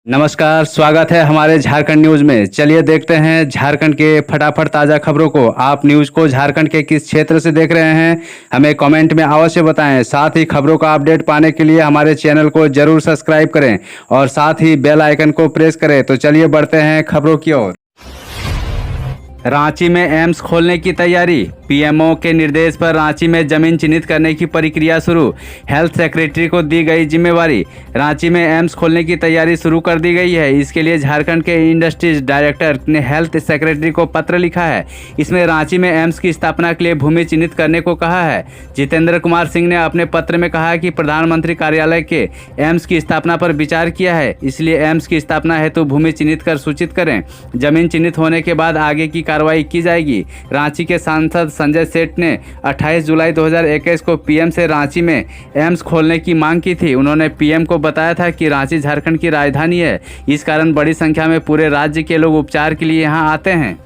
नमस्कार, स्वागत है हमारे झारखंड न्यूज में। चलिए देखते हैं झारखंड के फटाफट ताज़ा खबरों को। आप न्यूज को झारखंड के किस क्षेत्र से देख रहे हैं, हमें कमेंट में अवश्य बताएं। साथ ही खबरों का अपडेट पाने के लिए हमारे चैनल को जरूर सब्सक्राइब करें और साथ ही बेल आइकन को प्रेस करें। तो चलिए बढ़ते हैं खबरों की ओर। रांची में एम्स खोलने की तैयारी। पीएमओ के निर्देश पर रांची में जमीन चिन्हित करने की प्रक्रिया शुरू। हेल्थ सेक्रेटरी को दी गई जिम्मेवारी। रांची में एम्स खोलने की तैयारी शुरू कर दी गई है। इसके लिए झारखंड के इंडस्ट्रीज डायरेक्टर ने हेल्थ सेक्रेटरी को पत्र लिखा है। इसमें रांची में एम्स की स्थापना के लिए भूमि चिन्हित करने को कहा है। जितेंद्र कुमार सिंह ने अपने पत्र में कहा है कि प्रधानमंत्री कार्यालय के एम्स की स्थापना पर विचार किया है, इसलिए एम्स की स्थापना हेतु भूमि चिन्हित कर सूचित करें। जमीन चिन्हित होने के बाद आगे की कार्रवाई की जाएगी। रांची के सांसद संजय सेठ ने 28 जुलाई 2021 को पीएम से रांची में एम्स खोलने की मांग की थी। उन्होंने पीएम को बताया था कि रांची झारखंड की राजधानी है, इस कारण बड़ी संख्या में पूरे राज्य के लोग उपचार के लिए यहां आते हैं।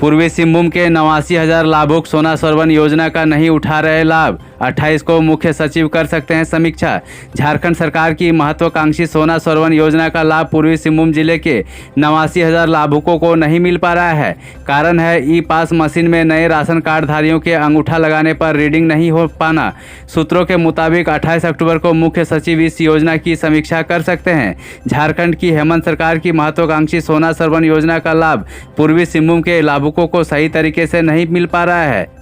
पूर्वी सिंहभूम के 89,000 लाभुक सोना सरवन योजना का नहीं उठा रहे लाभ। 28 को मुख्य सचिव कर सकते हैं समीक्षा। झारखंड सरकार की महत्वाकांक्षी सोना सरवन योजना का लाभ पूर्वी सिंहभूम जिले के 89,000 लाभुकों को नहीं मिल पा रहा है। कारण है ई पास मशीन में नए राशन कार्ड धारियों के अंगूठा लगाने पर रीडिंग नहीं हो पाना। सूत्रों के मुताबिक 28 अक्टूबर को मुख्य सचिव इस योजना की समीक्षा कर सकते हैं। झारखंड की हेमंत सरकार की महत्वाकांक्षी सोना सरवन योजना का लाभ पूर्वी सिंहभूम के लाभुकों को सही तरीके से नहीं मिल पा रहा है।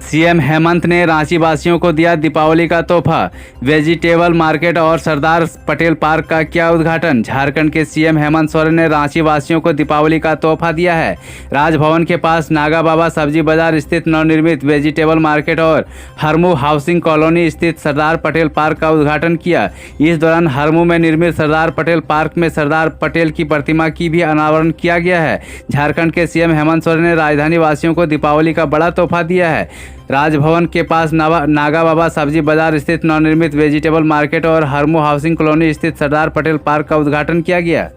सीएम हेमंत ने रांची वासियों को दिया दीपावली का तोहफा। वेजिटेबल मार्केट और सरदार पटेल पार्क का किया उद्घाटन। झारखंड के सीएम हेमंत सोरेन ने रांची वासियों को दीपावली का तोहफा दिया है। राजभवन के पास नागा बाबा सब्जी बाजार स्थित नवनिर्मित वेजिटेबल मार्केट और हरमू हाउसिंग कॉलोनी स्थित सरदार पटेल पार्क का उद्घाटन किया। इस दौरान हरमू में निर्मित सरदार पटेल पार्क में सरदार पटेल की प्रतिमा की भी अनावरण किया गया है। झारखंड के सीएम हेमंत सोरेन ने राजधानी वासियों को दीपावली का बड़ा तोहफा दिया है। राजभवन के पास नागा बाबा सब्जी बाजार स्थित नवनिर्मित वेजिटेबल मार्केट और हरमू हाउसिंग कॉलोनी स्थित सरदार पटेल पार्क का उद्घाटन किया गया।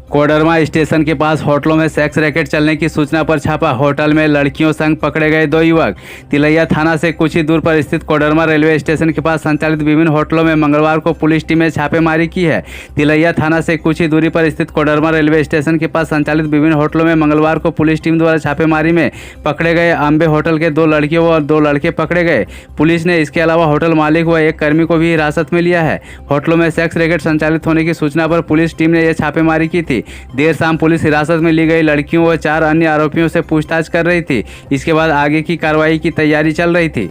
कोडरमा स्टेशन के पास होटलों में सेक्स रैकेट चलने की सूचना पर छापा। होटल में लड़कियों संग पकड़े गए 2 युवक। तिलैया थाना से कुछ ही दूर पर स्थित कोडरमा रेलवे स्टेशन के पास संचालित विभिन्न होटलों में मंगलवार को पुलिस टीम ने छापेमारी की है। तिलैया थाना से कुछ ही दूरी पर स्थित कोडरमा रेलवे स्टेशन के पास संचालित विभिन्न होटलों में मंगलवार को पुलिस टीम द्वारा छापेमारी में पकड़े गए अम्बे होटल के 2 लड़कियों और 2 लड़के पकड़े गए। पुलिस ने इसके अलावा होटल मालिक व एक कर्मी को भी हिरासत में लिया है। होटलों में सेक्स रैकेट संचालित होने की सूचना पर पुलिस टीम ने यह छापेमारी की थी। देर शाम पुलिस हिरासत में ली गई लड़कियों व 4 अन्य आरोपियों से पूछताछ कर रही थी। इसके बाद आगे की कार्रवाई की तैयारी चल रही थी।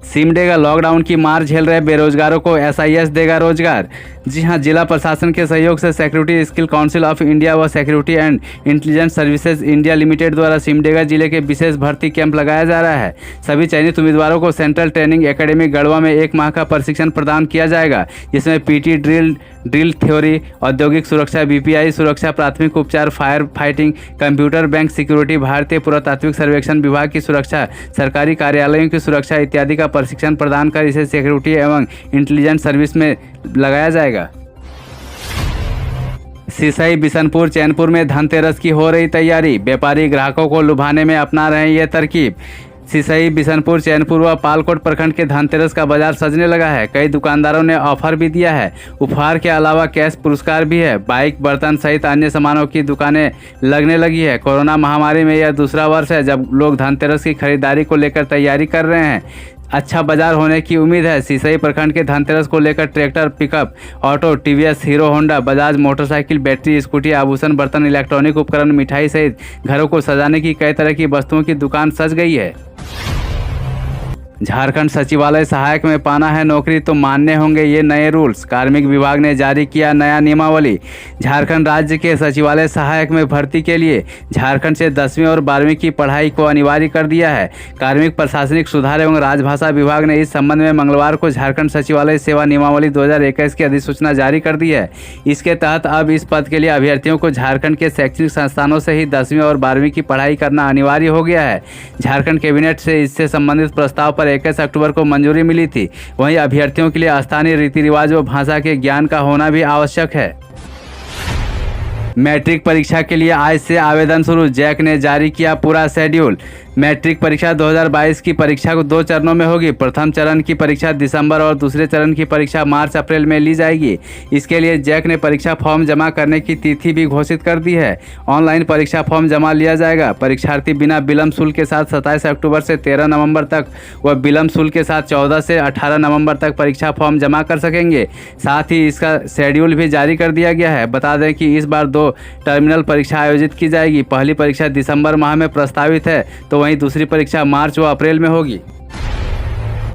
सिमडेगा लॉकडाउन की मार झेल रहे बेरोजगारों को एसआईएस देगा रोजगार। जी हां, जिला प्रशासन के सहयोग से security skill council of India व security and intelligence services India limited द्वारा सिमडेगा जिले के विशेष भर्ती कैंप लगाया जा रहा है। सभी चयनित उम्मीदवारों को सेंट्रल ट्रेनिंग एकेडमी गढ़वा में 1 माह का प्रशिक्षण प्रदान किया जाएगा, जिसमें पीटी ड्रिल थ्योरी, औद्योगिक सुरक्षा, बीपीआई सुरक्षा, प्राथमिक उपचार, fire fighting, computer bank security, भारतीय पुरातात्विक सर्वेक्षण विभाग की सुरक्षा, सरकारी कार्यालयों की सुरक्षा इत्यादि का प्रशिक्षण प्रदान कर इसे सिक्योरिटी एवं इंटेलिजेंस सर्विस में लगाया जाएगा। सिसई बिशनपुर चैनपुर में धनतेरस की हो रही तैयारी। व्यापारी ग्राहकों को लुभाने में अपना रहे हैं ये तरकीब। सिसई बिशनपुर चैनपुर व पालकोट प्रखंड के धनतेरस का बाजार सजने लगा है। कई दुकानदारों ने ऑफर भी दिया है। उपहार के अलावा कैश पुरस्कार भी है। बाइक, बर्तन सहित अन्य सामानों की दुकानें लगने लगी है। कोरोना महामारी में यह दूसरा वर्ष है जब लोग धनतेरस की खरीदारी को लेकर तैयारी कर रहे हैं। अच्छा बाजार होने की उम्मीद है। सिसई प्रखंड के धनतेरस को लेकर tractor, pickup, auto, TVS, hero Honda, Bajaj motorcycle, battery, scooty, आभूषण, बर्तन, इलेक्ट्रॉनिक उपकरण, मिठाई सहित घरों को सजाने की कई तरह की वस्तुओं की दुकान सज गई है। झारखंड सचिवालय सहायक में पाना है नौकरी तो मानने होंगे ये नए रूल्स। कार्मिक विभाग ने जारी किया नया नियमावली। झारखंड राज्य के सचिवालय सहायक में भर्ती के लिए झारखंड से 10वीं और 12वीं की पढ़ाई को अनिवार्य कर दिया है। कार्मिक प्रशासनिक सुधार एवं राजभाषा विभाग ने इस संबंध में मंगलवार को झारखंड सचिवालय सेवा नियमावली 2021 की अधिसूचना जारी कर दी है। इसके तहत अब इस पद के लिए अभ्यर्थियों को झारखंड के शैक्षणिक संस्थानों से ही 10वीं और 12वीं की पढ़ाई करना अनिवार्य हो गया है। झारखंड कैबिनेट से इससे संबंधित प्रस्ताव पर 21 अक्टूबर को मंजूरी मिली थी। वहीं अभ्यर्थियों के लिए स्थानीय रीति रिवाज व भाषा के ज्ञान का होना भी आवश्यक है। मैट्रिक परीक्षा के लिए आज से आवेदन शुरू, जैक ने जारी किया पूरा शेड्यूल। मैट्रिक परीक्षा 2022 की परीक्षा को 2 चरणों में होगी। प्रथम चरण की परीक्षा दिसंबर और दूसरे चरण की परीक्षा मार्च अप्रैल में ली जाएगी। इसके लिए जैक ने परीक्षा फॉर्म जमा करने की तिथि भी घोषित कर दी है। ऑनलाइन परीक्षा फॉर्म जमा लिया जाएगा। परीक्षार्थी बिना विलंब शुल्क के साथ 27 अक्टूबर से 13 नवंबर तक व विलंब शुल्क के साथ 14 से 18 नवंबर तक परीक्षा फॉर्म जमा कर सकेंगे। साथ ही इसका शेड्यूल भी जारी कर दिया गया है। बता दें कि इस बार 2 टर्मिनल परीक्षा आयोजित की जाएगी। पहली परीक्षा दिसंबर माह में प्रस्तावित है तो वहीं दूसरी परीक्षा मार्च व अप्रैल में होगी।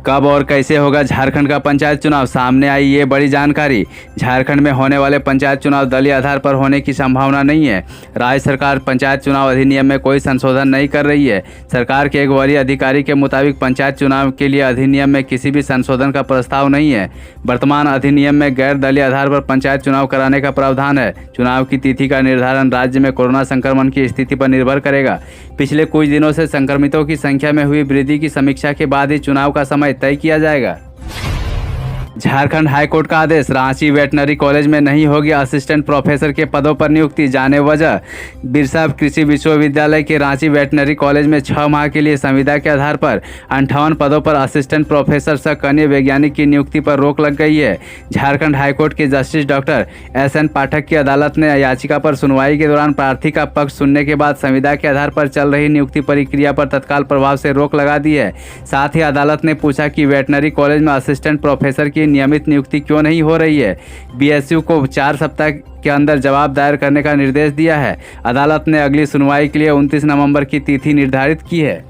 कब और कैसे होगा झारखंड का पंचायत चुनाव, सामने आई ये बड़ी जानकारी। झारखंड में होने वाले पंचायत चुनाव दलीय आधार पर होने की संभावना नहीं है। राज्य सरकार पंचायत चुनाव अधिनियम में कोई संशोधन नहीं कर रही है। सरकार के एक वरीय अधिकारी के मुताबिक पंचायत चुनाव के लिए अधिनियम में किसी भी संशोधन का प्रस्ताव नहीं है। वर्तमान अधिनियम में गैर दलीय आधार पर पंचायत चुनाव कराने का प्रावधान है। चुनाव की तिथि का निर्धारण राज्य में कोरोना संक्रमण की स्थिति पर निर्भर करेगा। पिछले कुछ दिनों से संक्रमितों की संख्या में हुई वृद्धि की समीक्षा के बाद ही चुनाव का समय तय किया जाएगा। झारखंड हाईकोर्ट का आदेश, रांची वेटनरी कॉलेज में नहीं होगी असिस्टेंट प्रोफेसर के पदों पर नियुक्ति, जाने वजह। बिरसा कृषि विश्वविद्यालय के रांची वेटनरी कॉलेज में 6 माह के लिए संविदा के आधार पर 58 पदों पर असिस्टेंट प्रोफेसर सह कनीय वैज्ञानिक की नियुक्ति पर रोक लग गई है। झारखंड हाईकोर्ट के जस्टिस डॉक्टर SN पाठक की अदालत ने याचिका पर सुनवाई के दौरान प्रार्थी का पक्ष सुनने के बाद संविदा के आधार पर चल रही नियुक्ति प्रक्रिया पर तत्काल प्रभाव से रोक लगा दी है। साथ ही अदालत ने पूछा कि वेटनरी कॉलेज में असिस्टेंट प्रोफेसर की नियमित नियुक्ति क्यों नहीं हो रही है। BSU को 4 सप्ताह के अंदर जवाब दायर करने का निर्देश दिया है। अदालत ने अगली सुनवाई के लिए 29 नवंबर की तिथि निर्धारित की है।